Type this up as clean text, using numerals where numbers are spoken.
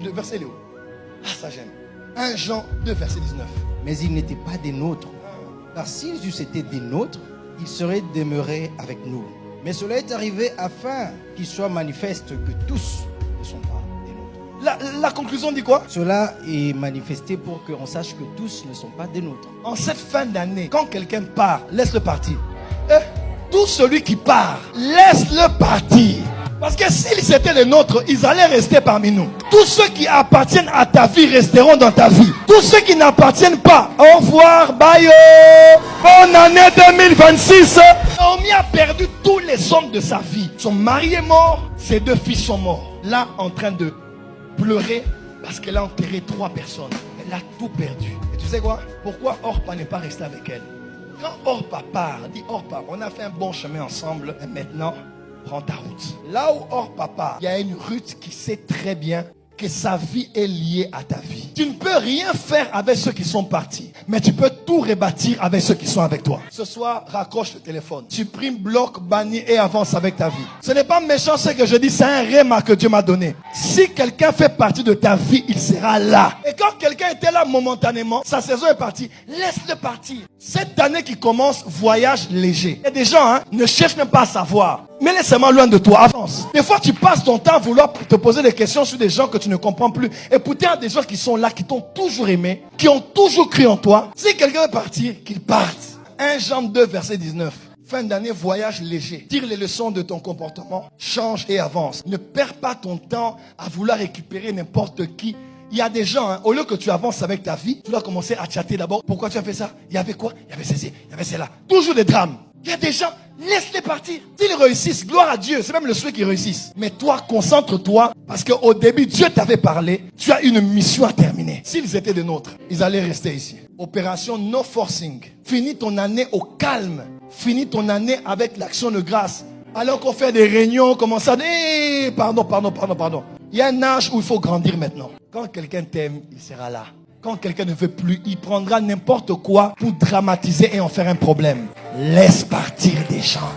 Le verset est où? Ah, ça j'aime. 1 Jean 2, verset 19. Mais ils n'étaient pas des nôtres. Car s'ils eussent été des nôtres, ils seraient demeurés avec nous. Mais cela est arrivé afin qu'il soit manifeste que tous ne sont pas des nôtres. La conclusion dit quoi? Cela est manifesté pour qu'on sache que tous ne sont pas des nôtres. En cette fin d'année, quand quelqu'un part, laisse-le partir. Tout celui qui part, laisse-le partir. Parce que s'ils étaient les nôtres, ils allaient rester parmi nous. Tous ceux qui appartiennent à ta vie resteront dans ta vie. Tous ceux qui n'appartiennent pas, au revoir, bye. Bonne année 2026. Naomi a perdu tous les hommes de sa vie. Son mari est mort, ses 2 fils sont morts. Là, en train de pleurer parce qu'elle a enterré 3 personnes. Elle a tout perdu. Et tu sais quoi? Pourquoi Orpa n'est pas resté avec elle? Quand Orpa part, dit Orpa, on a fait un bon chemin ensemble, et maintenant, prends ta route. Là où Orpa part, il y a une Ruth qui sait très bien que sa vie est liée à ta vie. Tu ne peux rien faire avec ceux qui sont partis, mais tu peux tout rebâtir avec ceux qui sont avec toi. Ce soir, raccroche le téléphone, supprime, bloque, bannis et avance avec ta vie. Ce n'est pas méchant ce que je dis, c'est un réma que Dieu m'a donné. Si quelqu'un fait partie de ta vie, il sera là. Et quand quelqu'un était là momentanément, sa saison est partie, laisse-le partir. Cette année qui commence, voyage léger. Et des gens ne cherchent même pas à savoir. Mais laisse-moi loin de toi, avance. Des fois, tu passes ton temps à vouloir te poser des questions sur des gens que tu ne comprends plus. Et pourtant, il y a des gens qui sont là, qui t'ont toujours aimé, qui ont toujours cru en toi. Si quelqu'un veut partir, qu'il parte. 1 Jean 2, verset 19. Fin d'année, voyage léger. Tire les leçons de ton comportement, change et avance. Ne perds pas ton temps à vouloir récupérer n'importe qui. Il y a des gens, au lieu que tu avances avec ta vie, tu dois commencer à chatter d'abord. Pourquoi tu as fait ça? Il y avait quoi? Il y avait ceci, il y avait cela. Toujours des drames. Il y a des gens, laisse-les partir. S'ils réussissent, gloire à Dieu, c'est même le souhait qu'ils réussissent. Mais toi, concentre-toi, parce qu'au début, Dieu t'avait parlé. Tu as une mission à terminer. S'ils étaient des nôtres, ils allaient rester ici. Opération no forcing. Finis ton année au calme. Finis ton année avec l'action de grâce. Alors qu'on fait des réunions, comment ça? Pardon. Il y a un âge où il faut grandir maintenant. Quand quelqu'un t'aime, il sera là. Quand quelqu'un ne veut plus, il prendra n'importe quoi pour dramatiser et en faire un problème. Laisse partir des gens.